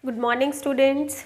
Good morning students.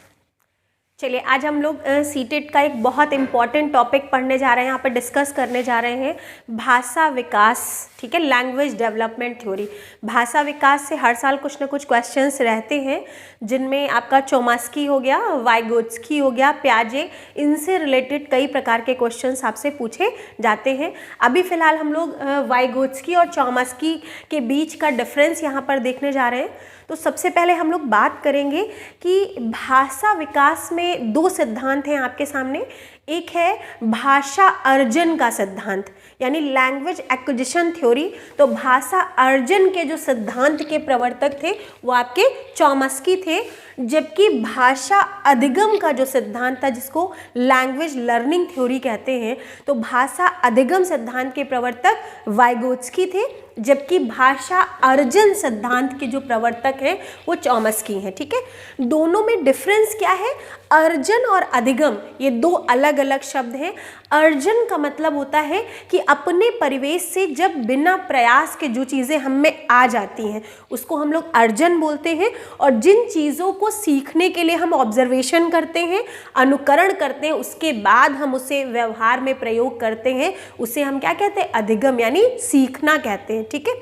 चलिए आज हम लोग सीटेट का एक बहुत इम्पॉर्टेंट टॉपिक पढ़ने जा रहे हैं, यहाँ पर डिस्कस करने जा रहे हैं भाषा विकास। ठीक है, लैंग्वेज डेवलपमेंट थ्योरी। भाषा विकास से हर साल कुछ ना कुछ क्वेश्चंस रहते हैं, जिनमें आपका चोमास्की हो गया, वाइगोत्स्की हो गया, प्याजे, इनसे रिलेटेड कई प्रकार के क्वेश्चंस आपसे पूछे जाते हैं। अभी फ़िलहाल हम लोग वाइगोत्स्की और चोमास्की के बीच का डिफरेंस यहाँ पर देखने जा रहे हैं। तो सबसे पहले हम लोग बात करेंगे कि भाषा विकास में दो सिद्धांत हैं आपके सामने। एक है भाषा अर्जन का सिद्धांत, यानी लैंग्वेज एक्विजिशन थ्योरी। तो भाषा अर्जन के जो सिद्धांत के प्रवर्तक थे वो आपके चोमास्की थे, जबकि भाषा अधिगम का जो सिद्धांत था, जिसको लैंग्वेज लर्निंग थ्योरी कहते हैं, तो भाषा अधिगम सिद्धांत के प्रवर्तक वाइगोत्स्की थे, जबकि भाषा अर्जन सिद्धांत के जो प्रवर्तक हैं वो चोमास्की हैं। ठीक है, दोनों में डिफरेंस क्या है? अर्जन और अधिगम ये दो अलग अलग शब्द हैं। अर्जन का मतलब होता है कि अपने परिवेश से जब बिना प्रयास के जो चीज़ें हम में आ जाती हैं उसको हम लोग अर्जन बोलते हैं, और जिन चीज़ों को सीखने के लिए हम ऑब्जर्वेशन करते हैं, अनुकरण करते हैं, उसके बाद हम उसे व्यवहार में प्रयोग करते हैं, उसे हम क्या कहते हैं? अधिगम, यानी सीखना कहते हैं। ठीक है,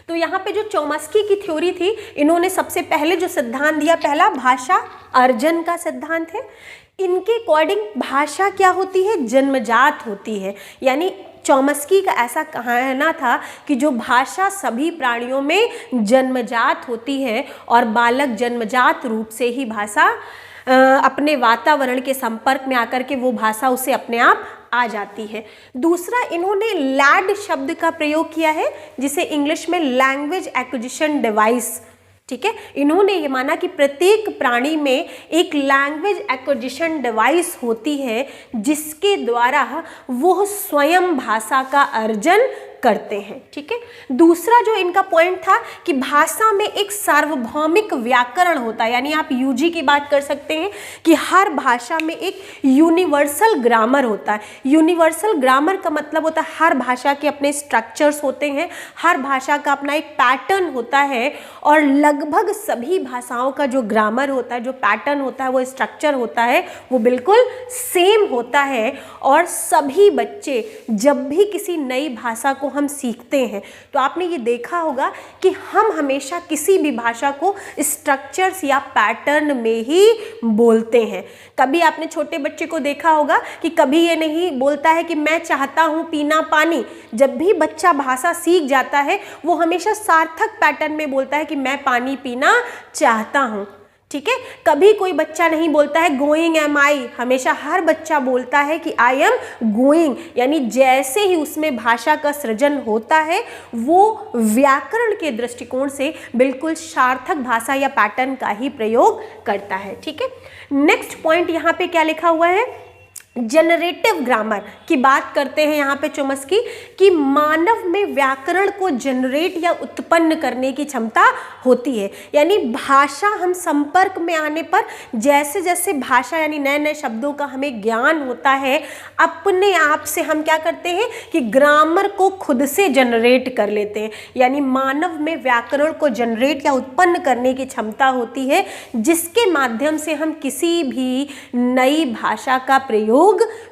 तो यहाँ पे जो चोमास्की की थ्योरी थी, इन्होंने सबसे पहले जो सिद्धांत दिया, पहला भाषा अर्जन का सिद्धांत है। इनके अकॉर्डिंग भाषा क्या होती है? जन्मजात होती है। यानी चोमास्की का ऐसा कहना था कि जो भाषा सभी प्राणियों में जन्मजात होती है और बालक जन्मजात रूप से ही भाषा अपने वातावरण के संपर्क में आकर के वो भाषा उसे अपने आप आ जाती है। दूसरा, इन्होंने लैड शब्द का प्रयोग किया है, जिसे इंग्लिश में लैंग्वेज एक्विजिशन डिवाइस। ठीक है, इन्होंने ये माना कि प्रत्येक प्राणी में एक लैंग्वेज एक्विजिशन डिवाइस होती है, जिसके द्वारा वो स्वयं भाषा का अर्जन करते हैं। ठीक है, दूसरा जो इनका पॉइंट था कि भाषा में एक सार्वभौमिक व्याकरण होता है, यानी आप यूजी की बात कर सकते हैं कि हर भाषा में एक यूनिवर्सल ग्रामर होता है। यूनिवर्सल ग्रामर का मतलब होता है हर भाषा के अपने स्ट्रक्चर्स होते हैं, हर भाषा का अपना एक पैटर्न होता है, और लगभग सभी भाषाओं का जो ग्रामर होता है, जो पैटर्न होता है, वो स्ट्रक्चर होता है, वो बिल्कुल सेम होता है। और सभी बच्चे जब भी किसी नई भाषा को हम सीखते हैं तो आपने ये देखा होगा कि हम हमेशा किसी भी भाषा को स्ट्रक्चर्स या पैटर्न में ही बोलते हैं। कभी आपने छोटे बच्चे को देखा होगा कि कभी ये नहीं बोलता है कि मैं चाहता हूँ पीना पानी। जब भी बच्चा भाषा सीख जाता है वो हमेशा सार्थक पैटर्न में बोलता है कि मैं पानी पीना चाहता हूँ। ठीक है, कभी कोई बच्चा नहीं बोलता है गोइंग एम आई, हमेशा हर बच्चा बोलता है कि आई एम गोइंग। यानी जैसे ही उसमें भाषा का सृजन होता है वो व्याकरण के दृष्टिकोण से बिल्कुल सार्थक भाषा या पैटर्न का ही प्रयोग करता है। ठीक है, नेक्स्ट पॉइंट यहाँ पे क्या लिखा हुआ है? जनरेटिव ग्रामर की बात करते हैं यहाँ पे चोमास्की कि मानव में व्याकरण को जनरेट या उत्पन्न करने की क्षमता होती है। यानी भाषा हम संपर्क में आने पर जैसे जैसे भाषा यानी नए नए शब्दों का हमें ज्ञान होता है, अपने आप से हम क्या करते हैं कि ग्रामर को खुद से जनरेट कर लेते हैं। यानी मानव में व्याकरण को जनरेट या उत्पन्न करने की क्षमता होती है, जिसके माध्यम से हम किसी भी नई भाषा का प्रयोग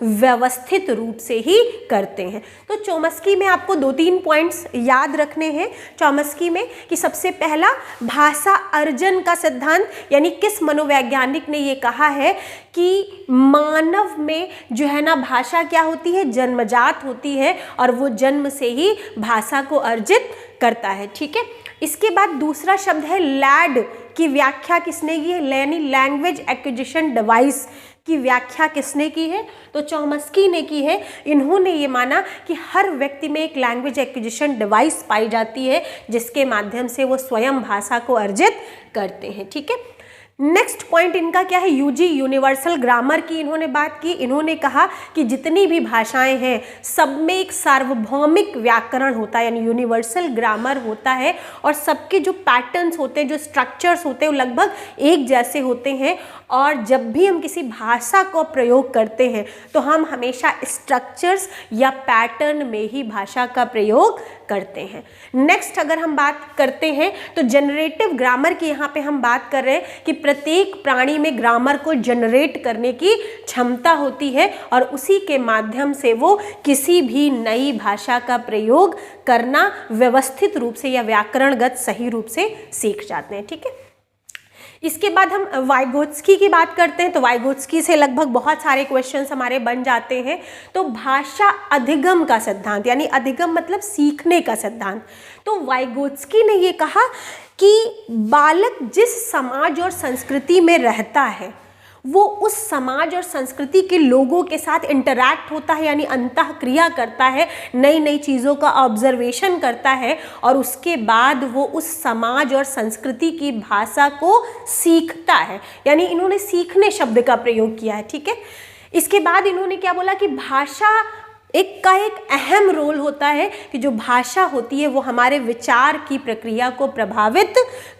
व्यवस्थित रूप से ही करते हैं। तो चोमास्की में आपको दो तीन पॉइंट्स याद रखने हैं चोमास्की में कि सबसे पहला भाषा अर्जन का सिद्धांत, यानी किस मनोवैज्ञानिक ने ये कहा है कि मानव में जो है ना भाषा क्या होती है? जन्मजात होती है, और वो जन्म से ही भाषा को अर्जित करता है। ठीक है, इसके बाद दूसरा शब्द है लैड की व्याख्या किसने की है? यानी लैंग्वेज एक्विजिशन डिवाइस की व्याख्या किसने की है? तो चोमास्की ने की है। इन्होंने ये माना कि हर व्यक्ति में एक लैंग्वेज एक्विजिशन डिवाइस पाई जाती है, जिसके माध्यम से वो स्वयं भाषा को अर्जित करते हैं। ठीक है, नेक्स्ट पॉइंट इनका क्या है? यूजी यूनिवर्सल ग्रामर की इन्होंने बात की। इन्होंने कहा कि जितनी भी भाषाएं हैं सब में एक सार्वभौमिक व्याकरण होता है, यानी यूनिवर्सल ग्रामर होता है, और सबके जो पैटर्न्स होते हैं, जो स्ट्रक्चर्स होते हैं, वो लगभग एक जैसे होते हैं। और जब भी हम किसी भाषा को प्रयोग करते हैं तो हम हमेशा स्ट्रक्चर्स या पैटर्न में ही भाषा का प्रयोग करते हैं। नेक्स्ट अगर हम बात करते हैं तो जनरेटिव ग्रामर की यहाँ पे हम बात कर रहे हैं कि प्रत्येक प्राणी में ग्रामर को जनरेट करने की क्षमता होती है और उसी के माध्यम से वो किसी भी नई भाषा का प्रयोग करना व्यवस्थित रूप से या व्याकरणगत सही रूप से सीख जाते हैं। ठीक है, इसके बाद हम वाइगोत्स्की की बात करते हैं। तो वाइगोत्स्की से लगभग बहुत सारे क्वेश्चंस हमारे बन जाते हैं। तो भाषा अधिगम का सिद्धांत, यानी अधिगम मतलब सीखने का सिद्धांत। तो वाइगोत्स्की ने ये कहा कि बालक जिस समाज और संस्कृति में रहता है वो उस समाज और संस्कृति के लोगों के साथ इंटरैक्ट होता है, यानी अंतःक्रिया करता है, नई नई चीज़ों का ऑब्जर्वेशन करता है और उसके बाद वो उस समाज और संस्कृति की भाषा को सीखता है। यानी इन्होंने सीखने शब्द का प्रयोग किया है। ठीक है, इसके बाद इन्होंने क्या बोला कि भाषा एक अहम रोल होता है कि जो भाषा होती है वो हमारे विचार की प्रक्रिया को प्रभावित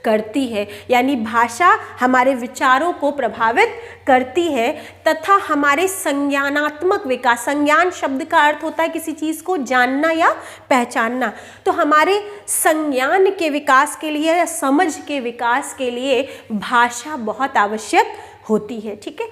करती है, यानी भाषा हमारे विचारों को प्रभावित करती है तथा हमारे संज्ञानात्मक विकास, संज्ञान शब्द का अर्थ होता है किसी चीज़ को जानना या पहचानना, तो हमारे संज्ञान के विकास के लिए या समझ के विकास के लिए भाषा बहुत आवश्यक होती है। ठीक है,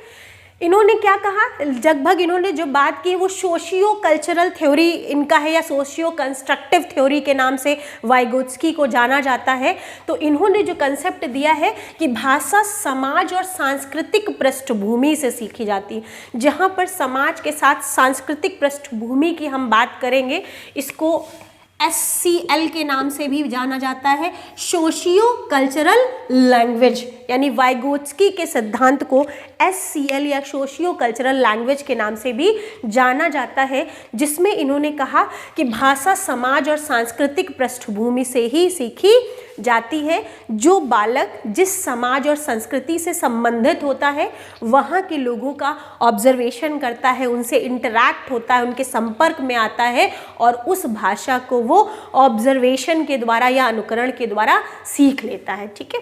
इन्होंने क्या कहा, लगभग इन्होंने जो बात की वो सोशियो कल्चरल थ्योरी इनका है या सोशियो कंस्ट्रक्टिव थ्योरी के नाम से वाइगोत्स्की को जाना जाता है। तो इन्होंने जो कंसेप्ट दिया है कि भाषा समाज और सांस्कृतिक पृष्ठभूमि से सीखी जाती है। जहाँ पर समाज के साथ सांस्कृतिक पृष्ठभूमि की हम बात करेंगे, इसको SCL के नाम से भी जाना जाता है, सोशियो कल्चरल लैंग्वेज, यानी वाइगोत्स्की के सिद्धांत को SCL या सोशियो कल्चरल लैंग्वेज के नाम से भी जाना जाता है, जिसमें इन्होंने कहा कि भाषा समाज और सांस्कृतिक पृष्ठभूमि से ही सीखी जाती है। जो बालक जिस समाज और संस्कृति से संबंधित होता है वहाँ के लोगों का ऑब्जर्वेशन करता है, उनसे इंटरैक्ट होता है, उनके संपर्क में आता है और उस भाषा को वो ऑब्जर्वेशन के द्वारा या अनुकरण के द्वारा सीख लेता है। ठीक है,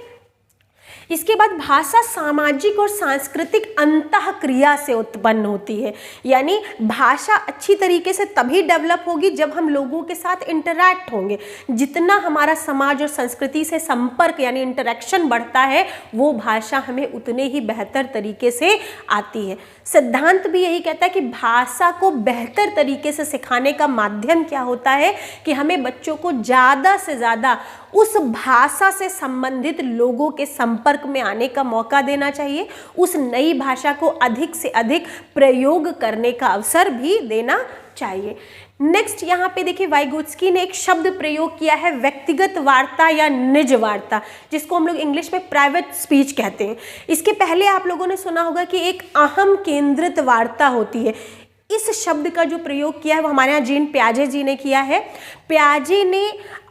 इसके बाद भाषा सामाजिक और सांस्कृतिक अंतःक्रिया से उत्पन्न होती है, यानी भाषा अच्छी तरीके से तभी डेवलप होगी जब हम लोगों के साथ इंटरैक्ट होंगे। जितना हमारा समाज और संस्कृति से संपर्क यानी इंटरेक्शन बढ़ता है वो भाषा हमें उतने ही बेहतर तरीके से आती है। सिद्धांत भी यही कहता है कि भाषा को बेहतर तरीके से सिखाने का माध्यम क्या होता है कि हमें बच्चों को ज़्यादा से ज़्यादा उस भाषा से संबंधित लोगों के संपर्क में आने का मौका देना चाहिए, उस नई भाषा को अधिक से अधिक प्रयोग करने का अवसर भी देना चाहिए। नेक्स्ट यहाँ पे देखिए वाइगोत्स्की ने एक शब्द प्रयोग किया है व्यक्तिगत वार्ता या निज वार्ता, जिसको हम लोग इंग्लिश में प्राइवेट स्पीच कहते हैं। इसके पहले आप लोगों ने सुना होगा कि एक अहम केंद्रित वार्ता होती है। इस शब्द का जो प्रयोग किया है वो हमारे यहाँ जीन पियाजे जी ने किया है। पियाजे ने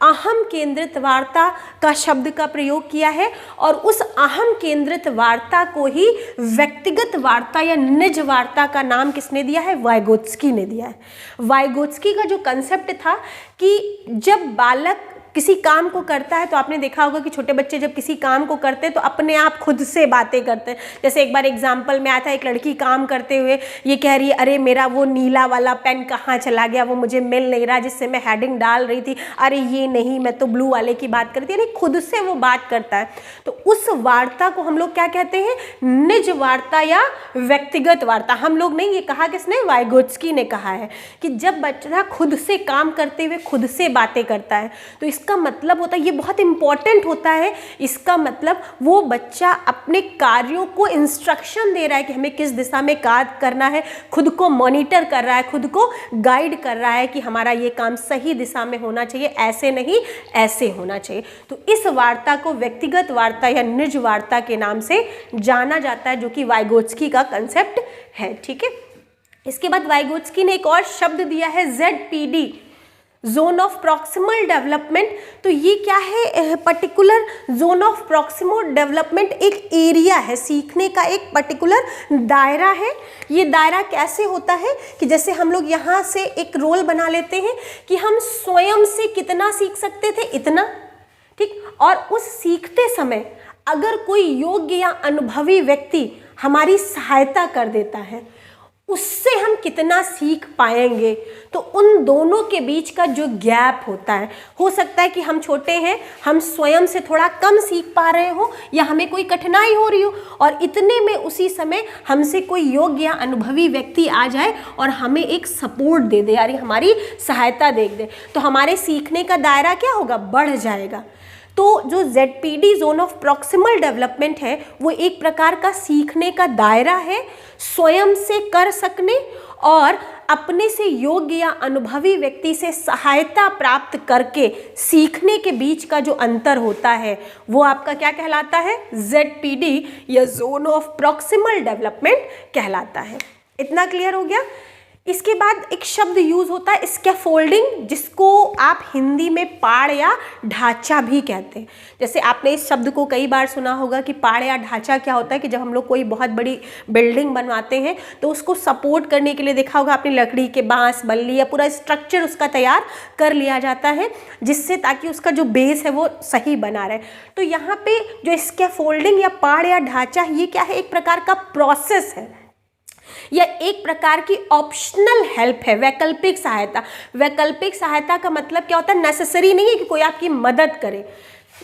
अहम केंद्रित वार्ता का शब्द का प्रयोग किया है और उस अहम केंद्रित वार्ता को ही व्यक्तिगत वार्ता या निज वार्ता का नाम किसने दिया है, वाइगोत्स्की ने दिया है। वाइगोत्स्की का जो कंसेप्ट था कि जब बालक किसी काम को करता है तो आपने देखा होगा कि छोटे बच्चे जब किसी काम को करते हैं तो अपने आप खुद से बातें करते हैं। जैसे एक बार एग्जाम्पल में आया था, एक लड़की काम करते हुए ये कह रही है अरे मेरा वो नीला वाला पेन कहाँ चला गया, वो मुझे मिल नहीं रहा जिससे मैं हेडिंग डाल रही थी, अरे ये नहीं मैं तो ब्लू वाले की बात करती, यानी खुद से वो बात करता है। तो उस वार्ता को हम लोग क्या कहते हैं, निज वार्ता या व्यक्तिगत वार्ता। हम लोग नहीं, ये कहा किसने, वाइगोत्स्की ने कहा है कि जब बच्चा खुद से काम करते हुए खुद से बातें करता है तो इसका मतलब होता है, ये बहुत इंपॉर्टेंट होता है, इसका मतलब वो बच्चा अपने कार्यों को इंस्ट्रक्शन दे रहा है कि हमें किस दिशा में कार्य करना है, खुद को मॉनिटर कर रहा है, खुद को गाइड कर रहा है कि हमारा ये काम सही दिशा में होना चाहिए, ऐसे नहीं ऐसे होना चाहिए। तो इस वार्ता को व्यक्तिगत वार्ता या निज वार्ता के नाम से जाना जाता है, जो कि वाइगोत्स्की का कंसेप्ट है। ठीक है, इसके बाद वाइगोत्स्की ने एक और शब्द दिया है ZPD, zone of proximal development. तो ये क्या है, particular zone of proximal development एक एरिया है, सीखने का एक पर्टिकुलर दायरा है। ये दायरा कैसे होता है कि जैसे हम लोग यहाँ से एक रोल बना लेते हैं कि हम स्वयं से कितना सीख सकते थे, इतना, ठीक, और उस सीखते समय अगर कोई योग्य या अनुभवी व्यक्ति हमारी सहायता कर देता है, उससे हम कितना सीख पाएंगे। तो उन दोनों के बीच का जो गैप होता है, हो सकता है कि हम छोटे हैं, हम स्वयं से थोड़ा कम सीख पा रहे हो या हमें कोई कठिनाई हो रही हो, और इतने में उसी समय हमसे कोई योग्य या अनुभवी व्यक्ति आ जाए और हमें एक सपोर्ट दे दे, यानी हमारी सहायता दे, तो हमारे सीखने का दायरा क्या होगा, बढ़ जाएगा। तो जो ZPD zone of proximal development है वो एक प्रकार का सीखने का दायरा है, स्वयं से कर सकने और अपने से योग्य या अनुभवी व्यक्ति से सहायता प्राप्त करके सीखने के बीच का जो अंतर होता है वो आपका क्या कहलाता है, ZPD या जोन ऑफ प्रॉक्सिमल डेवलपमेंट कहलाता है। इतना क्लियर हो गया। इसके बाद एक शब्द यूज होता है स्कैफोल्डिंग, जिसको आप हिंदी में पाड़ या ढांचा भी कहते हैं। जैसे आपने इस शब्द को कई बार सुना होगा कि पाड़ या ढांचा क्या होता है, कि जब हम लोग कोई बहुत बड़ी बिल्डिंग बनवाते हैं तो उसको सपोर्ट करने के लिए देखा होगा आपने, लकड़ी के बांस बल्ली या पूरा स्ट्रक्चर उसका तैयार कर लिया जाता है, जिससे ताकि उसका जो बेस है वो सही बना रहे। तो यहाँ पे जो स्कैफोल्डिंग या पाड़ या ढांचा, ये क्या है, एक प्रकार का प्रोसेस है या एक प्रकार की ऑप्शनल हेल्प है, वैकल्पिक सहायता। वैकल्पिक सहायता का मतलब क्या होता है, नेसेसरी नहीं है कि कोई आपकी मदद करे।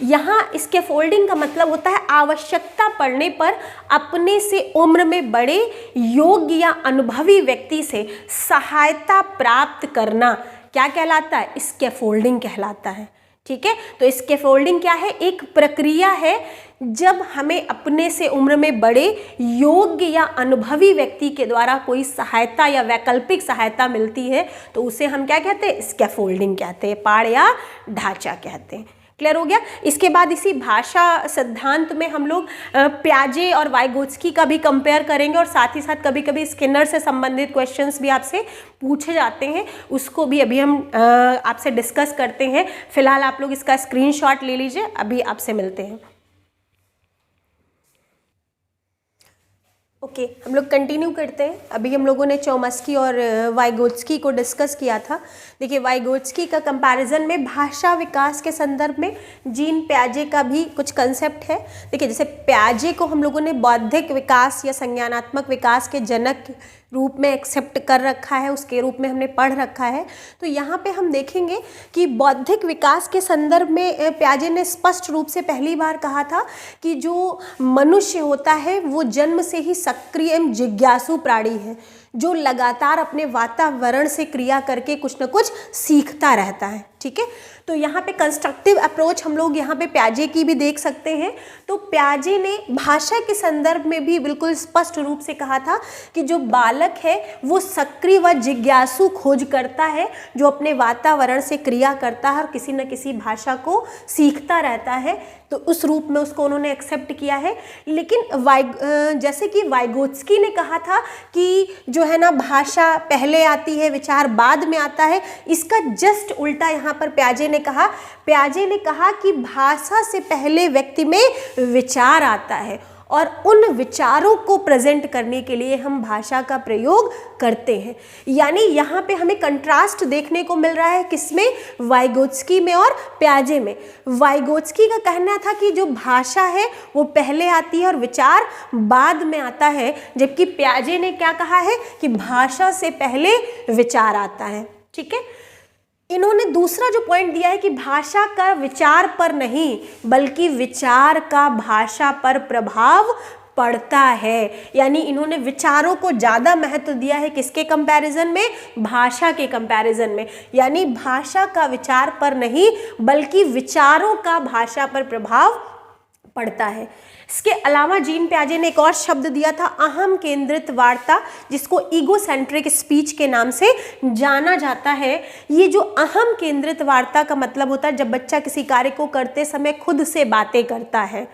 यहाँ स्कैफोल्डिंग का मतलब होता है आवश्यकता पड़ने पर अपने से उम्र में बड़े योग्य या अनुभवी व्यक्ति से सहायता प्राप्त करना क्या कहलाता है, स्कैफोल्डिंग कहलाता है। ठीक है, तो स्कैफोल्डिंग क्या है, एक प्रक्रिया है जब हमें अपने से उम्र में बड़े योग्य या अनुभवी व्यक्ति के द्वारा कोई सहायता या वैकल्पिक सहायता मिलती है तो उसे हम क्या कहते हैं, स्कैफोल्डिंग कहते हैं, पाड़ या ढांचा कहते हैं। क्लियर हो गया। इसके बाद इसी भाषा सिद्धांत में हम लोग प्याजे और वाइगोत्स्की का भी कंपेयर करेंगे, और साथ ही साथ कभी कभी स्किनर से संबंधित क्वेश्चंस भी आपसे पूछे जाते हैं, उसको भी अभी हम आपसे डिस्कस करते हैं। फिलहाल आप लोग इसका स्क्रीनशॉट ले लीजिए, अभी आपसे मिलते हैं। ओके, हम लोग कंटिन्यू करते हैं। अभी हम लोगों ने चोम्स्की और वाइगोत्स्की को डिस्कस किया था। देखिए, वाइगोत्स्की का कंपैरिजन में भाषा विकास के संदर्भ में जीन प्याजे का भी कुछ कंसेप्ट है। देखिए, जैसे प्याजे को हम लोगों ने बौद्धिक विकास या संज्ञानात्मक विकास के जनक रूप में एक्सेप्ट कर रखा है, उसके रूप में हमने पढ़ रखा है। तो यहाँ पे हम देखेंगे कि बौद्धिक विकास के संदर्भ में प्याजे ने स्पष्ट रूप से पहली बार कहा था कि जो मनुष्य होता है वो जन्म से ही सक्रिय एवं जिज्ञासु प्राणी है, जो लगातार अपने वातावरण से क्रिया करके कुछ न कुछ सीखता रहता है। ठीक है, तो यहाँ पे कंस्ट्रक्टिव अप्रोच हम लोग यहाँ पे प्याजे की भी देख सकते हैं। तो प्याजे ने भाषा के संदर्भ में भी बिल्कुल स्पष्ट रूप से कहा था कि जो बालक है वो सक्रिय व जिज्ञासु खोज करता है, जो अपने वातावरण से क्रिया करता है और किसी न किसी भाषा को सीखता रहता है। तो उस रूप में उसको उन्होंने एक्सेप्ट किया है। लेकिन जैसे कि वाइगोत्स्की ने कहा था कि जो है ना, भाषा पहले आती है, विचार बाद में आता है, इसका जस्ट उल्टा यहाँ पर प्याजे ने कहा। प्याजे ने कहा कि भाषा से पहले व्यक्ति में विचार आता है और उन विचारों को प्रेजेंट करने के लिए हम भाषा का प्रयोग करते हैं। यानी यहाँ पे हमें कंट्रास्ट देखने को मिल रहा है, किसमें, वाइगोत्स्की में और प्याजे में। वाइगोत्स्की का कहना था कि जो भाषा है वो पहले आती है और विचार बाद में आता है, जबकि प्याजे ने क्या कहा है कि भाषा से पहले विचार आता है। ठीक है, इन्होंने दूसरा जो पॉइंट दिया है कि भाषा का विचार पर नहीं बल्कि विचार का भाषा पर प्रभाव पड़ता है। यानी इन्होंने विचारों को ज़्यादा महत्व दिया है, किसके कंपैरिजन में, भाषा के कंपैरिजन में। यानी भाषा का विचार पर नहीं बल्कि विचारों का भाषा पर प्रभाव पड़ता है। इसके अलावा जीन प्याजे ने एक और शब्द दिया था, अहम केंद्रित वार्ता, जिसको ईगोसेंट्रिक स्पीच के नाम से जाना जाता है। ये जो अहम केंद्रित वार्ता का मतलब होता है जब बच्चा किसी कार्य को करते समय खुद से बातें करता है।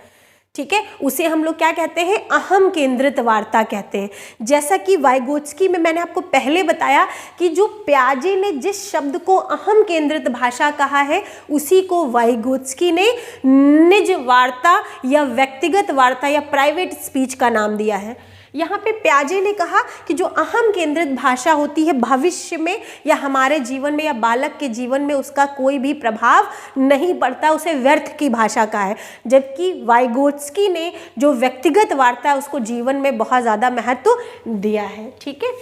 ठीक है, उसे हम लोग क्या कहते हैं, अहम केंद्रित वार्ता कहते हैं। जैसा कि वाइगोत्स्की में मैंने आपको पहले बताया कि जो प्याजे ने जिस शब्द को अहम केंद्रित भाषा कहा है उसी को वाइगोत्स्की ने निज वार्ता या व्यक्तिगत वार्ता या प्राइवेट स्पीच का नाम दिया है। यहाँ पे प्याजे ने कहा कि जो अहम केंद्रित भाषा होती है भविष्य में या हमारे जीवन में या बालक के जीवन में उसका कोई भी प्रभाव नहीं पड़ता, उसे व्यर्थ की भाषा का है। जबकि वाइगोत्स्की ने जो व्यक्तिगत वार्ता है उसको जीवन में बहुत ज़्यादा महत्व दिया है। ठीक है,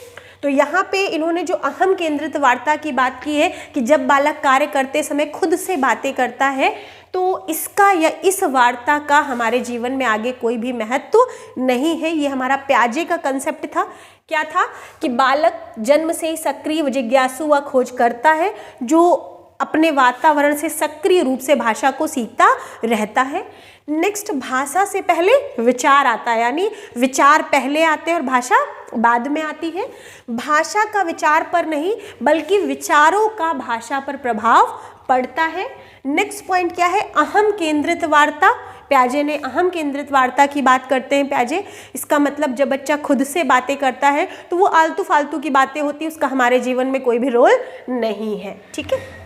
तो यहाँ पे इन्होंने जो अहम केंद्रित वार्ता की बात की है कि जब बालक कार्य करते समय खुद से बातें करता है तो इसका या इस वार्ता का हमारे जीवन में आगे कोई भी महत्व नहीं है। ये हमारा प्याजे का कंसेप्ट था। क्या था कि बालक जन्म से ही सक्रिय, जिज्ञासु व खोज करता है, जो अपने वातावरण से सक्रिय रूप से भाषा को सीखता रहता है। नेक्स्ट, भाषा से पहले विचार आता है, यानी विचार पहले आते हैं और भाषा बाद में आती है। भाषा का विचार पर नहीं बल्कि विचारों का भाषा पर प्रभाव पड़ता है। नेक्स्ट पॉइंट क्या है? अहम केंद्रित वार्ता। प्याजे ने अहम केंद्रित वार्ता की बात करते हैं प्याजे। इसका मतलब जब बच्चा खुद से बातें करता है तो वो आलतू फालतू की बातें होती है, उसका हमारे जीवन में कोई भी रोल नहीं है। ठीक है,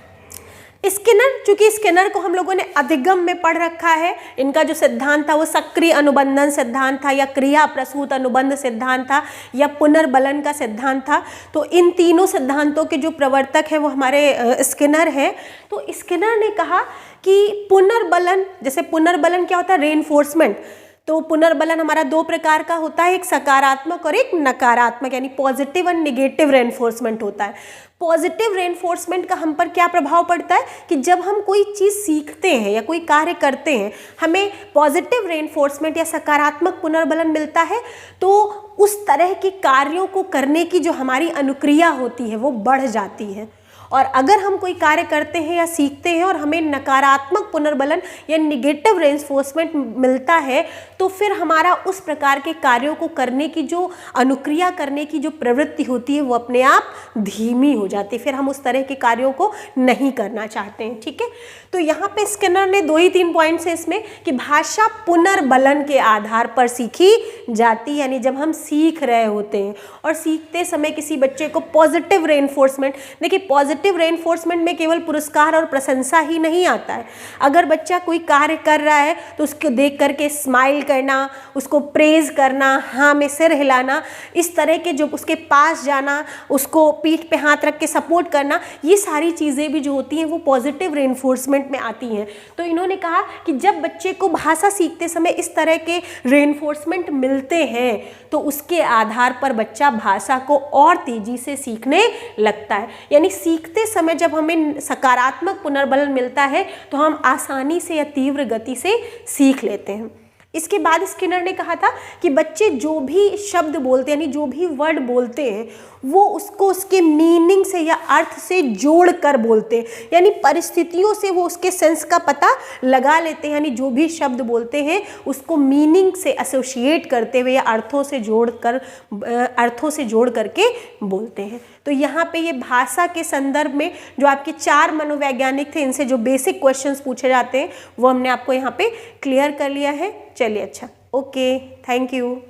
स्किनर, चूंकि स्किनर को हम लोगों ने अधिगम में पढ़ रखा है, इनका जो सिद्धांत था वो सक्रिय अनुबंधन सिद्धांत था या क्रिया प्रसूत अनुबंध सिद्धांत था या पुनर्बलन का सिद्धांत था। तो इन तीनों सिद्धांतों के जो प्रवर्तक है वो हमारे स्किनर है। तो स्किनर ने कहा कि पुनर्बलन, जैसे पुनर्बलन क्या होता है? रेनफोर्समेंट। तो पुनर्बलन हमारा दो प्रकार का होता है, एक सकारात्मक और एक नकारात्मक, यानी पॉजिटिव एंड निगेटिव रेनफोर्समेंट होता है। पॉजिटिव रेनफोर्समेंट का हम पर क्या प्रभाव पड़ता है कि जब हम कोई चीज़ सीखते हैं या कोई कार्य करते हैं, हमें पॉजिटिव रेनफोर्समेंट या सकारात्मक पुनर्बलन मिलता है, तो उस तरह के कार्यों को करने की जो हमारी अनुक्रिया होती है वो बढ़ जाती है। और अगर हम कोई कार्य करते हैं या सीखते हैं और हमें नकारात्मक पुनर्बलन या निगेटिव रेनफोर्समेंट मिलता है, तो फिर हमारा उस प्रकार के कार्यों को करने की जो अनुक्रिया करने की जो प्रवृत्ति होती है वो अपने आप धीमी हो जाती है, फिर हम उस तरह के कार्यों को नहीं करना चाहते हैं। ठीक है, तो यहाँ पे स्किनर ने 2 ही 3 पॉइंट्स हैं इसमें कि भाषा पुनर्बलन के आधार पर सीखी जाती है, यानी जब हम सीख रहे होते हैं और सीखते समय किसी बच्चे को पॉजिटिव रेनफोर्समेंट, देखिए पॉजिटिव रेनफोर्समेंट में केवल पुरस्कार और प्रशंसा ही नहीं आता है। अगर बच्चा कोई कार्य कर रहा है तो उसको देख करके स्माइल करना, उसको प्रेज करना, हाँ में सिर हिलाना, इस तरह के जो उसके पास जाना, उसको पीठ पे हाथ रख के सपोर्ट करना, ये सारी चीज़ें भी जो होती हैं वो पॉजिटिव रेनफोर्समेंट में आती हैं। तो इन्होंने कहा कि जब बच्चे को भाषा सीखते समय इस तरह के रेनफोर्समेंट मिलते हैं तो उसके आधार पर बच्चा भाषा को और तेजी से सीखने लगता है। यानी सीखते समय जब हमें सकारात्मक पुनर्बलन मिलता है तो हम आसानी से या तीव्र गति से सीख लेते हैं। इसके बाद स्किनर ने कहा था कि बच्चे जो भी शब्द बोलते हैं, यानी जो भी वर्ड बोलते हैं, वो उसको उसके मीनिंग से या अर्थ से जोड़ कर बोलते हैं, यानी परिस्थितियों से वो उसके सेंस का पता लगा लेते हैं। यानी जो भी शब्द बोलते हैं उसको मीनिंग से एसोसिएट करते हुए या अर्थों से जोड़ करके बोलते हैं। तो यहाँ पे ये भाषा के संदर्भ में जो आपके 4 मनोवैज्ञानिक थे, इनसे जो बेसिक क्वेश्चंस पूछे जाते हैं वो हमने आपको यहाँ पे क्लियर कर लिया है। चलिए, अच्छा, ओके, थैंक यू।